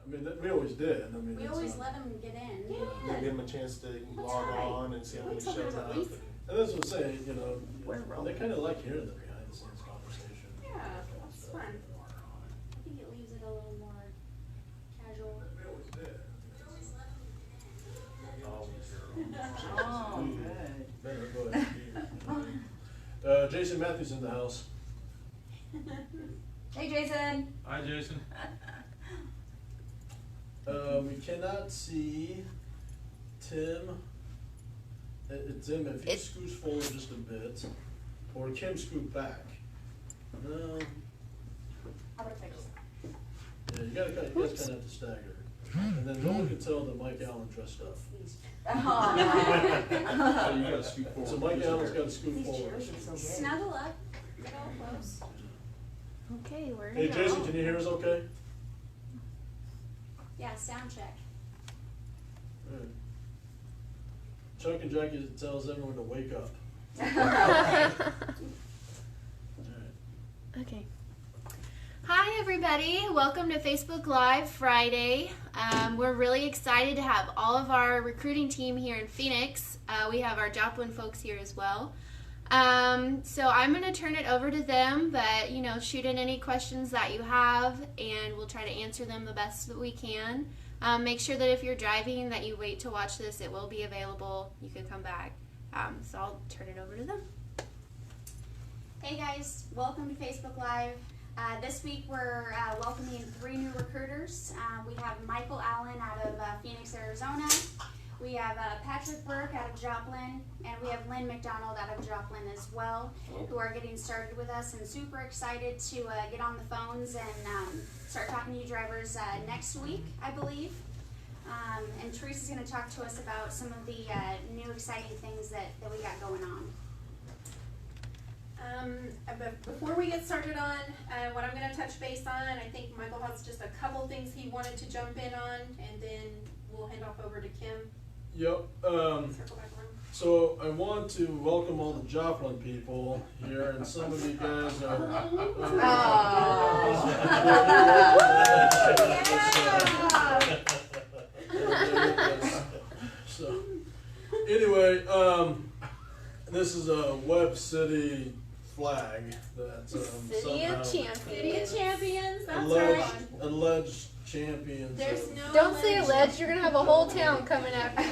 I mean, we always did. I mean, We always let them get in. Yeah. Give them a chance to log on and see how many shows up. And that's what I'm saying, you know, they kind of like hearing the behind the scenes conversation. Yeah, that's fun. I think it leaves it a little more casual. We always did. Oh, good. Jason Matthews in the house. Hey, Jason. Hi, Jason. We cannot see Tim. Tim, if you scooch forward just a bit, or Kim scoot back. No. How about a picture? Yeah, you guys kind of have to stagger. And then no one can tell that Mike Allen dressed up. Oh, Oh, you gotta scoot forward. So Mike Allen's got to scoot these forward. chairs are so good. Snuggle up, get all close. Okay, we're Hey Jason, can you hear us okay? Yeah, sound check. Alright. Chuck and Jackie tells everyone to wake up. Okay. Hi everybody, welcome to Facebook Live Friday. We're really excited to have all of our recruiting team here in Phoenix. We have our Joplin folks here as well. So I'm going to turn it over to them, but shoot in any questions that you have and we'll try to answer them the best that we can. Make sure that if you're driving that you wait to watch this. It will be available. You can come back. So I'll turn it over to them. Hey guys, welcome to Facebook Live. This week we're welcoming 3 new recruiters. We have Michael Allen out of Phoenix, Arizona. We have Patrick Burke out of Joplin, and we have Lynn McDonald out of Joplin as well, who are getting started with us and super excited to get on the phones and start talking to you drivers next week, I believe. And Teresa's going to talk to us about some of the new exciting things that we got going on. But before we get started on what I'm going to touch base on, I think Michael has just a couple things he wanted to jump in on, and then we'll hand off over to Kim. Yep. Circle back around. So I want to welcome all the Joplin people here, and some of you guys are. So anyway, this is a Webb City flag that City of Champions. City of Champions, that's alleged, right. alleged champions. There's no Don't say alleged, you're going to have a whole town coming after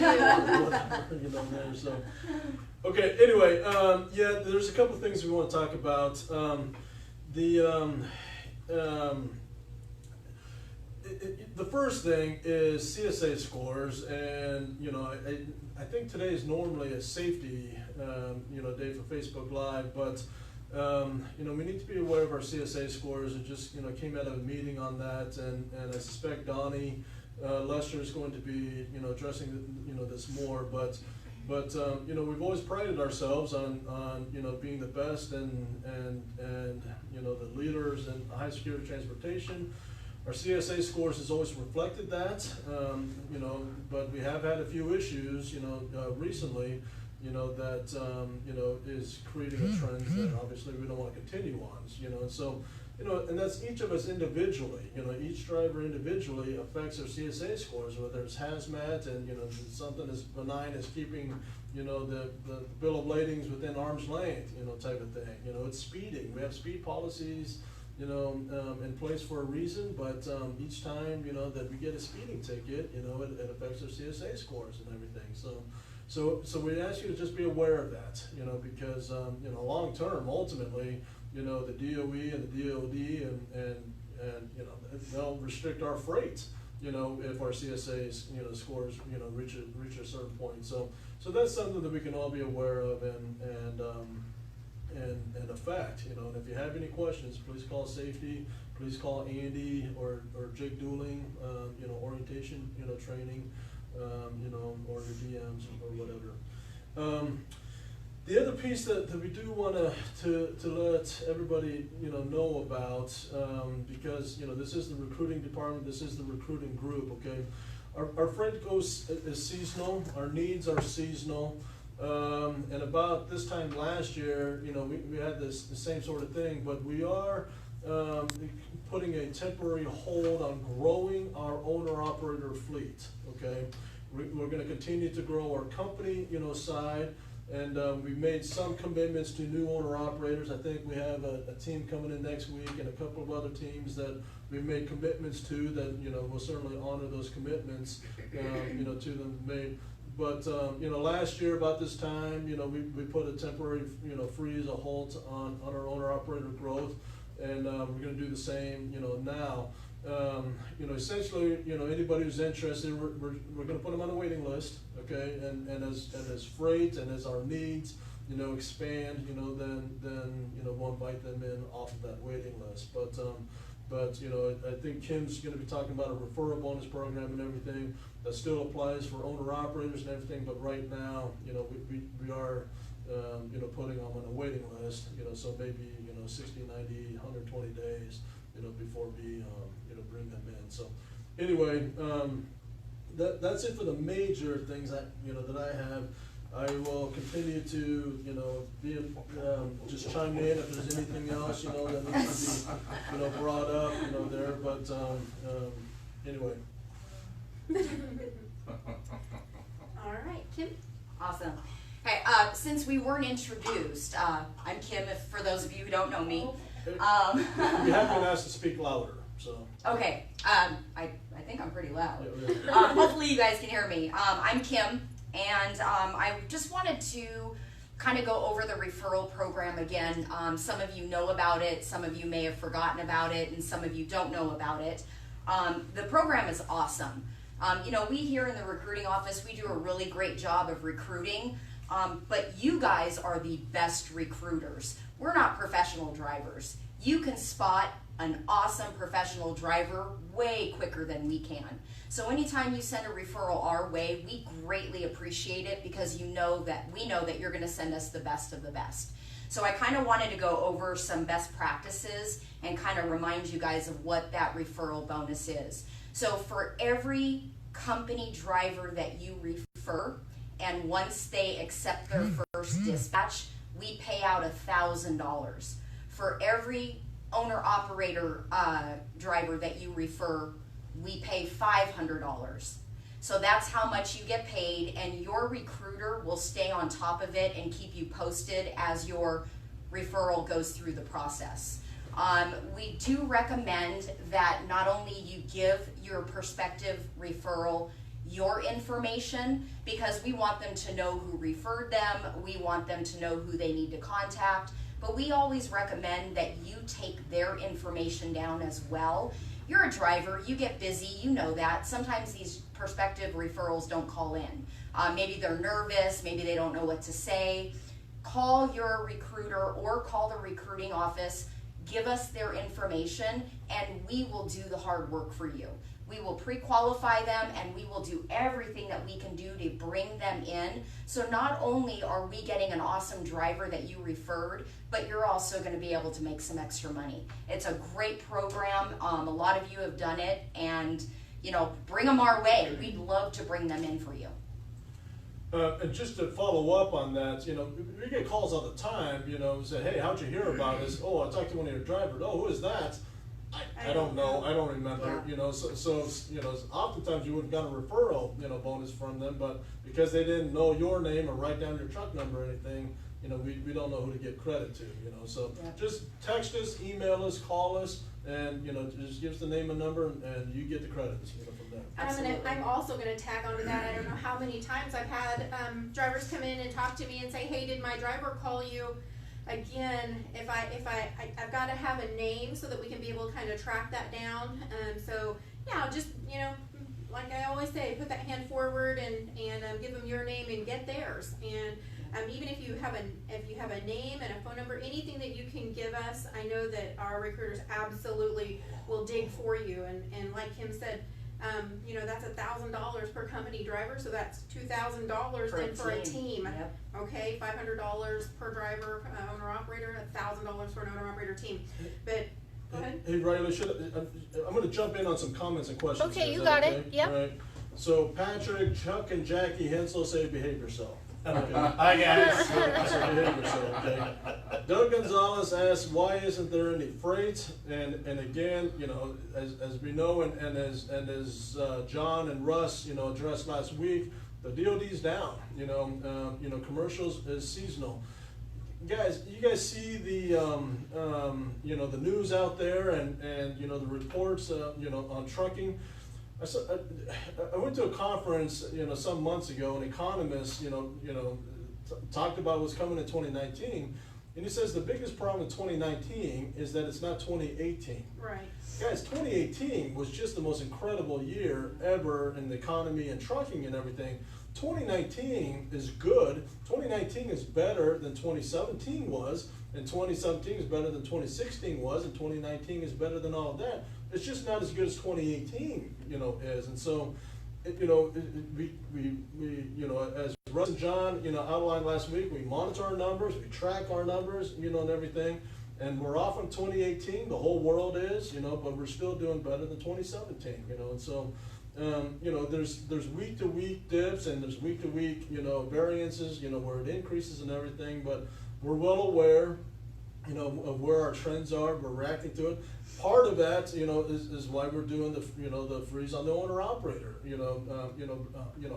you. So. Okay, anyway, yeah, there's a couple of things we want to talk about. The first thing is CSA scores, and I think today is normally a safety day for Facebook Live, but we need to be aware of our CSA scores. It just came out of a meeting on that, and I suspect Donnie Lester is going to be addressing this more, but we've always prided ourselves on being the best and the leaders in high security transportation. Our CSA scores has always reflected that, but we have had a few issues, recently, that, is creating a trend that obviously we don't want to continue on, and so, and that's each of us individually, each driver individually affects their CSA scores, whether it's hazmat and, something as benign as keeping, the bill of ladings within arm's length, type of thing. It's speeding. We have speed policies, in place for a reason, but each time, that we get a speeding ticket, it affects our CSA scores and everything. So we ask you to just be aware of that, because, long term, ultimately, the DOE and the DOD and they'll restrict our freight, if our CSA's, scores, reach a certain point. So that's something that we can all be aware of and affect, and if you have any questions, please call safety, please call Andy or Jake Dooling, orientation, training, or your DMs or whatever. The other piece that we do want to let everybody know about, because this is the recruiting department, this is the recruiting group. Okay, our freight is seasonal, our needs are seasonal. And about this time last year, we had the same sort of thing, but we are putting a temporary hold on growing our owner-operator fleet, okay? We're gonna continue to grow our company, side, and we made some commitments to new owner-operators. I think we have a team coming in next week and a couple of other teams that we've made commitments to that, we'll certainly honor those commitments, to them made. But, last year about this time, we put a temporary, freeze, a halt on our owner-operator growth, and we're gonna do the same, now. Essentially, anybody who's interested, we're gonna put them on a waiting list, okay? And as freight and as our needs, expand, then we'll invite them in off of that waiting list. But I think Kim's gonna be talking about a referral bonus program and everything. That still applies for owner operators and everything, but right now, we are, putting them on a waiting list, so maybe, 60, 90, 120 days, before we, bring them in. So anyway, that's it for the major things that I have. I will continue to, be, just chime in if there's anything else, that needs to be, brought up, there, but, anyway. All right, Kim? Awesome. Hey, since we weren't introduced, I'm Kim, for those of you who don't know me. You have been asked to speak louder, so. Okay, I think I'm pretty loud. Yeah. Hopefully you guys can hear me. I'm Kim, and I just wanted to kind of go over the referral program again. Some of you know about it, some of you may have forgotten about it, and some of you don't know about it. The program is awesome. We here in the recruiting office, we do a really great job of recruiting, but you guys are the best recruiters. We're not professional drivers. You can spot an awesome professional driver way quicker than we can. So anytime you send a referral our way, we greatly appreciate it because we know that you're gonna send us the best of the best. So I kind of wanted to go over some best practices and kind of remind you guys of what that referral bonus is. So for every company driver that you refer, and once they accept their first dispatch, we pay out $1,000. For every owner-operator driver that you refer, we pay $500. So that's how much you get paid, and your recruiter will stay on top of it and keep you posted as your referral goes through the process. We do recommend that not only you give your prospective referral your information, because we want them to know who referred them, we want them to know who they need to contact, but we always recommend that you take their information down as well. You're a driver, you get busy, you know that. Sometimes these prospective referrals don't call in. Maybe they're nervous, maybe they don't know what to say. Call your recruiter or call the recruiting office, give us their information, and we will do the hard work for you. We will pre-qualify them, and we will do everything that we can do to bring them in. So not only are we getting an awesome driver that you referred, but you're also going to be able to make some extra money. It's a great program. A lot of you have done it, and bring them our way. We'd love to bring them in for you. And just to follow up on that, we get calls all the time, say, hey, how'd you hear about us? Oh, I talked to one of your drivers. Oh, who is that? I don't know. I don't remember. Yeah. So oftentimes you would have gotten a referral, bonus from them, but because they didn't know your name or write down your truck number or anything, we don't know who to give credit to. So Yeah. just text us, email us, call us, and just give us the name and number, and you get the credits, from there. And I'm also gonna tag onto that. I don't know how many times I've had drivers come in and talk to me and say, "Hey, did my driver call you?" Again, I've got to have a name so that we can be able to kind of track that down. So yeah, just like I always say, put that hand forward and give them your name and get theirs. And even if you have a name and a phone number, anything that you can give us, I know that our recruiters absolutely will dig for you. And like Kim said, that's $1,000 per company driver, so that's $2,000 then for a team. Yep. Okay, $500 per driver, owner operator, $1,000 for an owner operator team. But go ahead. Hey, Riley, I'm going to jump in on some comments and questions. Okay, here. Is you that got it. Yep. All right. So Patrick, Chuck, and Jackie Hensel say behave yourself. Okay. Hi, guys. So behave yourself, okay? Doug Gonzalez asked, why isn't there any freight? And again, you know, as we know, and as John and Russ, you know, addressed last week, the DoD's down. You know, commercials is seasonal. Guys, you guys see the you know, the news out there and you know, the reports you know, on trucking. I went to a conference, you know, some months ago, and economists, you know, talked about what's coming in 2019, and he says the biggest problem in 2019 is that it's not 2018. Right. Guys, 2018 was just the most incredible year ever in the economy and trucking and everything. 2019 is good. 2019 is better than 2017 was, and 2017 is better than 2016 was, and 2019 is better than all of that. It's just not as good as 2018, you know, is. And so, you know, we you know, as Russ and John, you know, outlined last week, we monitor our numbers, we track our numbers, you know, and everything. And we're off in 2018, the whole world is, you know, but we're still doing better than 2017, you know. And so, you know, there's week to week dips and there's week to week, you know, variances, you know, where it increases and everything, but we're well aware, you know, of where our trends are. We're reacting to it. Part of that, you know, is why we're doing the, you know, the freeze on the owner operator, you know,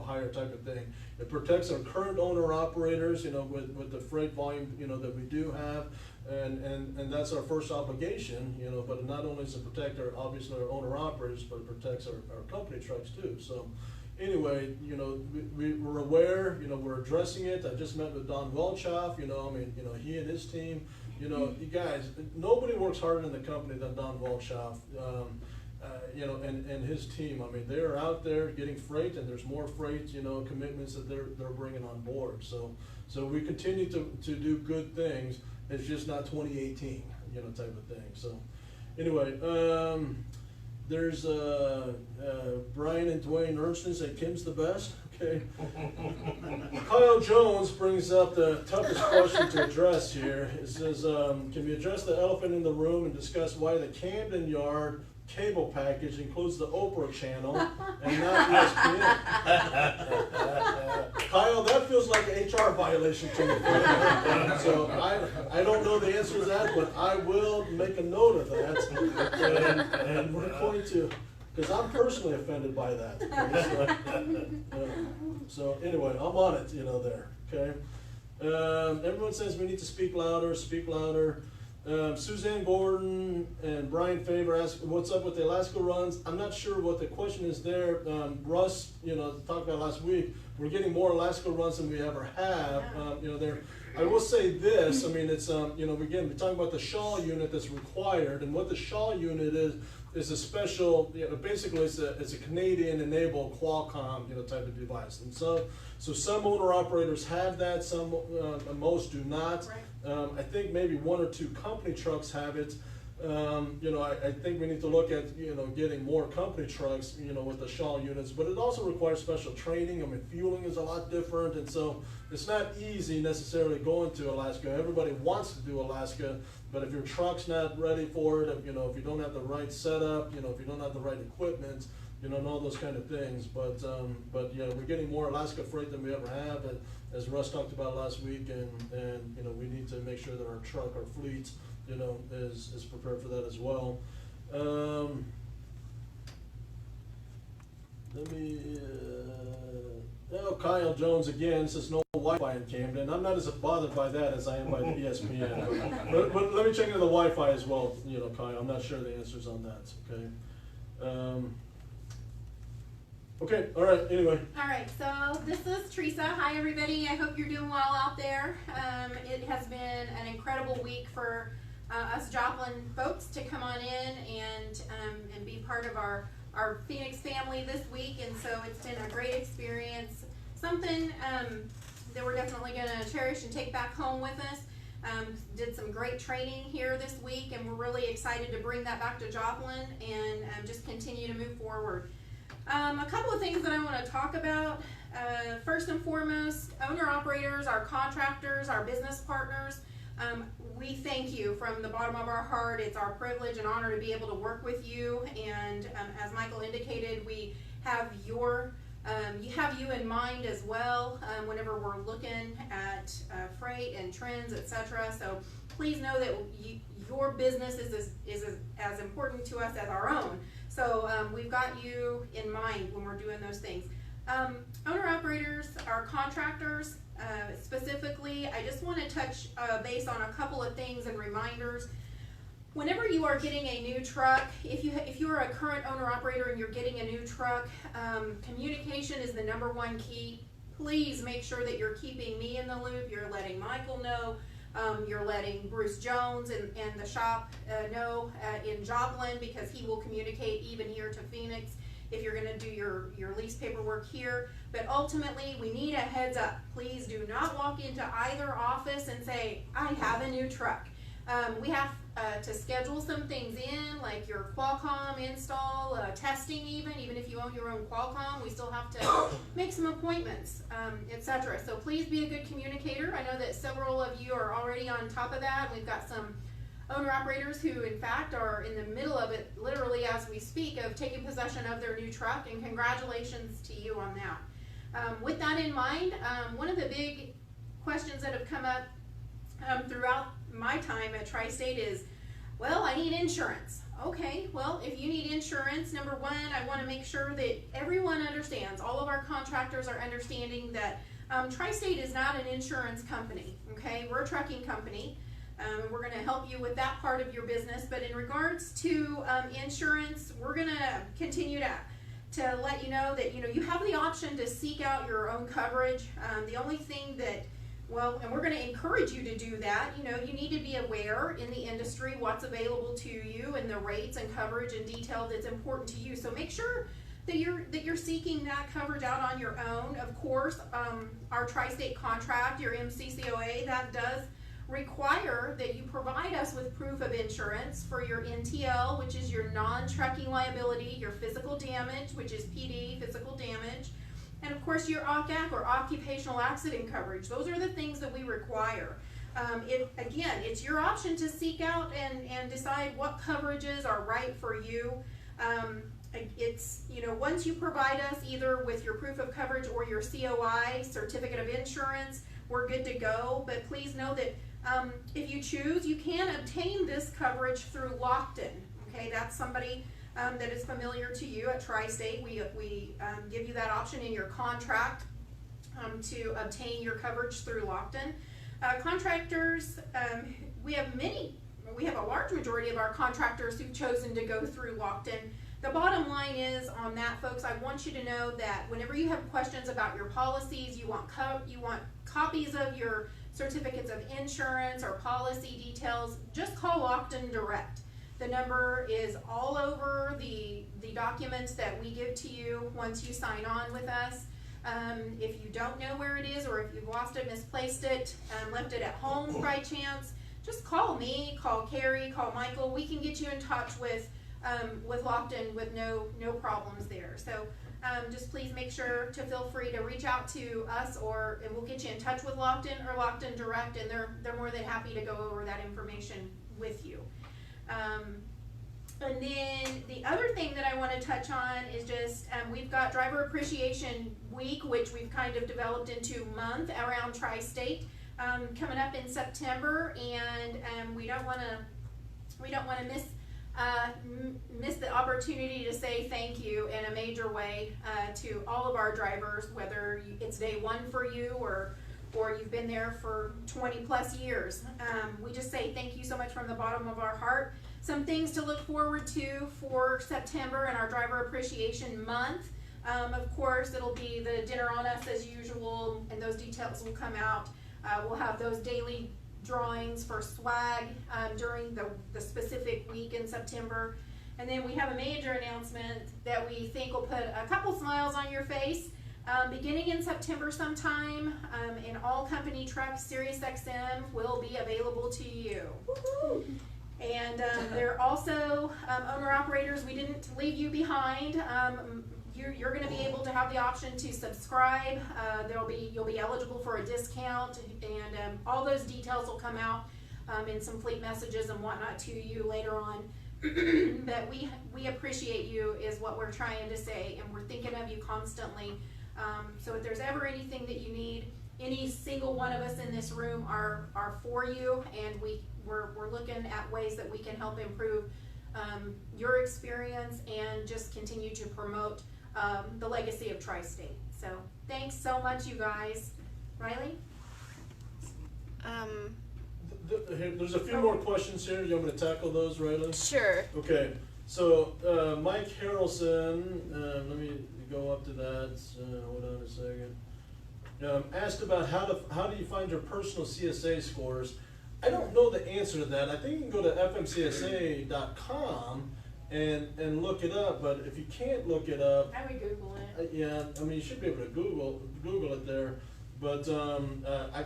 higher type of thing. It protects our current owner operators, you know, with the freight volume, you know, that we do have, and that's our first obligation, you know. But not only does it protect our, obviously, our owner operators, but it protects our company trucks too. So anyway, you know, we're aware, you know, we're addressing it. I just met with Don Welchoff, you know, I mean, you know, he and his team. You know, you guys, nobody works harder in the company than Don Welchoff, you know, and his team. I mean, they're out there getting freight, and there's more freight, you know, commitments that they're bringing on board. So we continue to do good things. It's just not 2018, you know, type of thing. So anyway, there's Brian and Dwayne Ernst say Kim's the best. Okay. Kyle Jones brings up the toughest question to address here. It says, can we address the elephant in the room and discuss why the Camden Yard cable package includes the Oprah channel and not ESPN? Kyle, that feels like an HR violation to me. So I don't know the answer to that, but I will make a note of that. And we're going to, because I'm personally offended by that. So anyway, I'm on it, you know, there, okay? Everyone says we need to speak louder, speak louder. Suzanne Gordon and Brian Faber ask, what's up with the Alaska runs? I'm not sure what the question is there. Russ, you know, talked about last week, we're getting more Alaska runs than we ever have. You know, there. I will say this, I mean, it's, you know, again, we're talking about the Shaw unit that's required, and what the Shaw unit is a special, you know, basically it's a Canadian-enabled Qualcomm, you know, type of device. And so some owner operators have that, some, most do not. Right. I think maybe one or two company trucks have it. You know, I think we need to look at, you know, getting more company trucks, you know, with the Shaw units, but it also requires special training. I mean, fueling is a lot different, and so it's not easy necessarily going to Alaska. Everybody wants to do Alaska, but if your truck's not ready for it, if, you know, if you don't have the right setup, you know, if you don't have the right equipment, you know, and all those kind of things. But yeah, we're getting more Alaska freight than we ever have, and as Russ talked about last week, and you know, we need to make sure that our truck, our fleet, you know, is prepared for that as well. Let me, Kyle Jones again says no Wi-Fi in Camden. I'm not as bothered by that as I am by the ESPN. but let me check into the Wi-Fi as well, you know, Kyle. I'm not sure the answers on that, okay? Okay, all right, anyway. All right, so this is Teresa. Hi, everybody. I hope you're doing well out there. It has been an incredible week for us Joplin folks to come on in and be part of our Phoenix family this week, and so it's been a great experience. Something that we're definitely going to cherish and take back home with us. Did some great training here this week, and we're really excited to bring that back to Joplin and just continue to move forward. A couple of things that I want to talk about. First and foremost, owner-operators, our contractors, our business partners, we thank you from the bottom of our heart. It's our privilege and honor to be able to work with you, and as Michael indicated, we have your You have you in mind as well whenever we're looking at freight and trends, etc. So please know that your business is as important to us as our own. So we've got you in mind when we're doing those things. Owner-operators, our contractors, specifically, I just want to touch base on a couple of things and reminders. Whenever you are getting a new truck, if you are a current owner-operator and you're getting a new truck, communication is the #1 key. Please make sure that you're keeping me in the loop. You're letting Michael know. You're letting Bruce Jones and the shop know in Joplin, because he will communicate even here to Phoenix if you're going to do your lease paperwork here. But ultimately, we need a heads up. Please do not walk into either office and say, I have a new truck. We have to schedule some things in, like your Qualcomm install, testing even if you own your own Qualcomm, we still have to make some appointments, etc. So please be a good communicator. I know that several of you are already on top of that. We've got some owner-operators who, in fact, are in the middle of it, literally as we speak, of taking possession of their new truck, and congratulations to you on that. With that in mind, one of the big questions that have come up throughout my time at Tri-State is, well, I need insurance. Okay, well, if you need insurance, #1, I want to make sure that everyone understands, all of our contractors are understanding that Tri-State is not an insurance company, okay? We're a trucking company. We're going to help you with that part of your business, but in regards to insurance, we're going to continue to let you know that you have the option to seek out your own coverage. The only thing that, well, and we're going to encourage you to do that. You need to be aware in the industry what's available to you and the rates and coverage and detail that's important to you. So make sure that you're seeking that coverage out on your own. Of course, our Tri-State contract, your MCCOA, that does require that you provide us with proof of insurance for your NTL, which is your non-trucking liability, your physical damage, which is PD, physical damage, and of course your OCAC, or occupational accident coverage. Those are the things that we require. Again, it's your option to seek out and decide what coverages are right for you. It's, once you provide us either with your proof of coverage or your COI, certificate of insurance, we're good to go. But please know that if you choose, you can obtain this coverage through Lockton. Okay, that's somebody that is familiar to you at Tri-State. We give you that option in your contract to obtain your coverage through Lockton. Contractors, we have a large majority of our contractors who've chosen to go through Lockton. The bottom line is on that, folks, I want you to know that whenever you have questions about your policies, you want copies of your certificates of insurance or policy details, just call Lockton direct. The number is all over the documents that we give to you once you sign on with us. If you don't know where it is, or if you've lost it, misplaced it, left it at home by chance, just call me, call Carrie, call Michael. We can get you in touch with Lockton with no problems there. So just please make sure to feel free to reach out to us, and we'll get you in touch with Lockton or Lockton Direct, and they're more than happy to go over that information with you. And then the other thing that I want to touch on is just we've got Driver Appreciation Week, which we've kind of developed into a month around Tri-State, coming up in September, and we don't want to miss the opportunity to say thank you in a major way to all of our drivers, whether it's day one for you or you've been there for 20 plus years. We just say thank you so much from the bottom of our heart. Some things to look forward to for September and our Driver Appreciation Month. Of course, it'll be the dinner on us as usual, and those details will come out. We'll have those daily drawings for swag during the specific week in September. And then we have a major announcement that we think will put a couple smiles on your face. Beginning in September sometime, in all company trucks, SiriusXM will be available to you. Woo-hoo. And there are also owner-operators, we didn't leave you behind. You're going to be able to have the option to subscribe. You'll be eligible for a discount, and all those details will come out in some fleet messages and whatnot to you later on. that we appreciate you is what we're trying to say, and we're thinking of you constantly. So if there's ever anything that you need, any single one of us in this room are for you, and we're looking at ways that we can help improve your experience and just continue to promote the legacy of Tri-State. So thanks so much, you guys. Riley? There's a few more questions here. You want me to tackle those, Riley? Sure. Okay, so Mike Harrelson, let me go up to that. Hold on a second. Asked about how do you find your personal CSA scores? I don't know the answer to that. I think you can go to fmcsa.com and look it up. But if you can't look it up, I would Google it. yeah, I mean you should be able to Google it there. But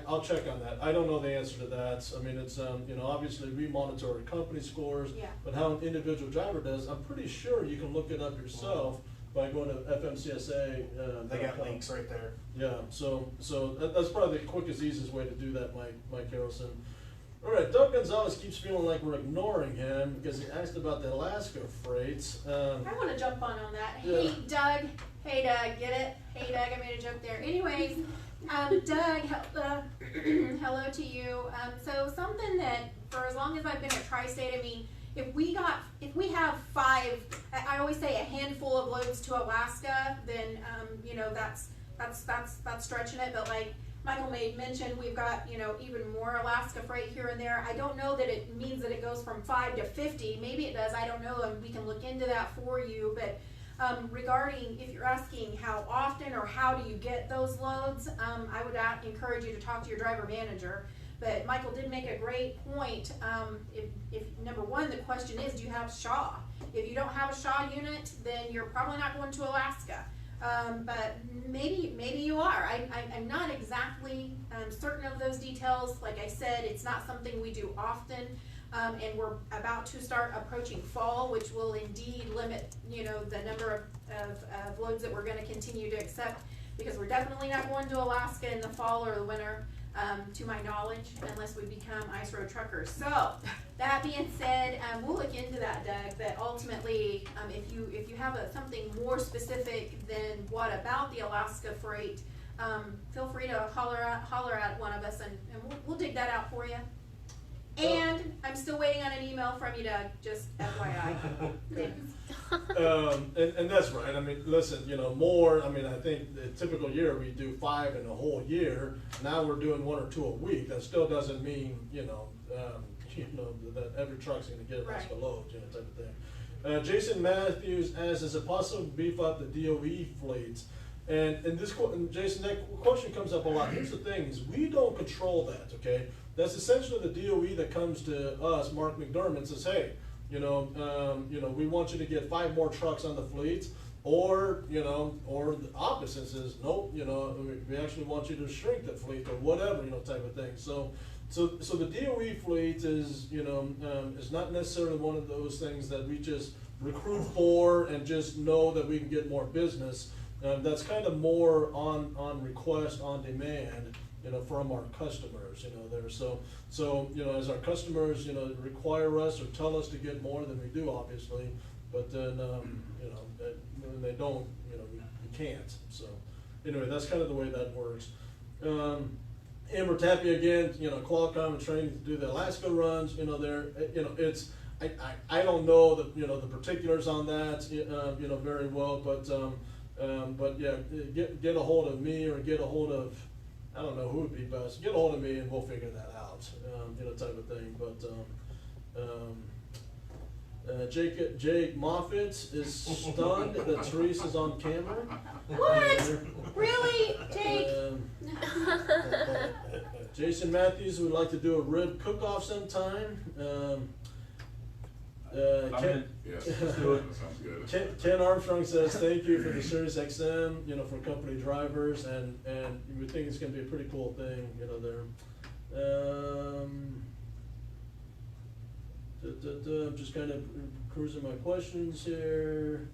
I'll check on that. I don't know the answer to that. I mean, it's obviously we monitor our company scores, Yeah. but how an individual driver does, I'm pretty sure you can look it up yourself by going to FMCSA. They got links right there. Yeah, so that's probably the quickest, easiest way to do that, Mike Harrelson. All right, Doug Gonzalez keeps feeling like we're ignoring him because he asked about the Alaska freights. I want to jump on that. Yeah. Hey Doug, get it? Hey Doug, I made a joke there. Anyways, Doug, hello to you. So something that for as long as I've been at Tri-State, I mean, if we have five, I always say a handful of loads to Alaska, then that's stretching it. But like Michael made mention, we've got even more Alaska freight here and there. I don't know that it means that it goes from 5 to 50. Maybe it does. I don't know, and we can look into that for you. But regarding if you're asking how often or how do you get those loads, I would encourage you to talk to your driver manager. But Michael did make a great point. If number one, the question is, do you have SHA? If you don't have a SHA unit, then you're probably not going to Alaska. But maybe you are. I'm not exactly certain of those details. Like I said, it's not something we do often. And we're about to start approaching fall, which will indeed limit, the number of loads that we're going to continue to accept, because we're definitely not going to Alaska in the fall or the winter, to my knowledge, unless we become ice road truckers. So that being said, we'll look into that, Doug. But ultimately, if you have something more specific than what about the Alaska freight, feel free to holler at one of us, and we'll dig that out for you. And I'm still waiting on an email from you, Doug, just FYI. And that's right. I mean, listen, more. I mean, I think the typical year we do 5 in a whole year. Now we're doing 1 or 2 a week. That still doesn't mean, that every truck's going to get Alaska loads, type of thing. Jason Matthews asks, is it possible to beef up the DOE fleets? And Jason, that question comes up a lot. Here's the thing: is we don't control that. Okay. That's essentially the DOE that comes to us, Mark McDermott, and says, hey, we want you to get 5 more trucks on the fleet, or the opposite says, nope, we actually want you to shrink the fleet or whatever, type of thing. So the DOE fleet is, is not necessarily one of those things that we just recruit for and just know that we can get more business. That's kind of more on request, on demand. From our customers, there. So as our customers, require us or tell us to get more than we do, obviously, but then, when they don't, we can't. So anyway, that's kind of the way that works. Amber Tapia again, Qualcomm and training to do the Alaska runs, it's, I don't know the particulars on that, very well, but yeah, get a hold of me or get a hold of, I don't know who would be best. Get a hold of me and we'll figure that out, type of thing. But Jake Moffitt is stunned that Teresa's on camera. What? Really, Jake? Jason Matthews would like to do a rib cook-off sometime. Yes, let's do it. That sounds good. Ken Armstrong says thank you for the Sirius XM, for company drivers, and you would think it's going to be a pretty cool thing, there. I'm just kind of cruising my questions here.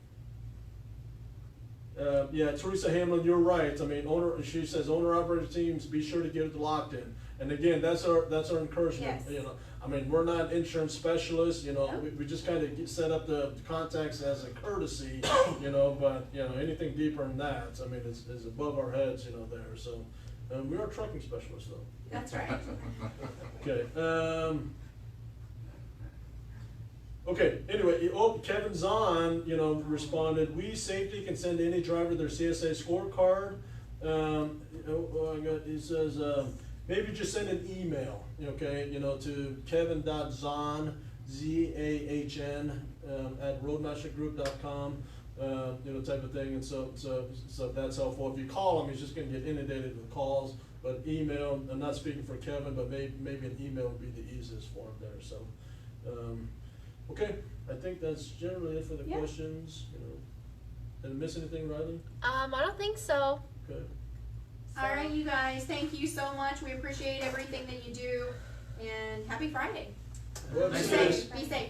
Yeah, Teresa Hamlin, you're right. I mean, she says owner-operator teams, be sure to get it locked in. And again, that's our encouragement. Yes. I mean, we're not insurance specialists, you know, No. we just kind of set up the contacts as a courtesy, you know, but, you know, anything deeper than that, I mean, is above our heads, you know, there, so. We are trucking specialists though. That's right. Okay, okay, anyway, Kevin Zahn, you know, responded, we safety can send any driver their CSA scorecard. He says, maybe just send an email, okay, you know, to kevin.zahn, Z-A-H-N, at roadmastergroup.com, you know, type of thing, and so that's helpful. If you call him, he's just gonna get inundated with calls, but email, I'm not speaking for Kevin, but maybe an email would be the easiest for him there, so. Okay, I think that's generally it for the Yeah. questions, you know. Did I miss anything, Riley? I don't think so. Okay. All right, you guys, thank you so much. We appreciate everything that you do, and happy Friday. Well, Be see you safe. guys. Be safe.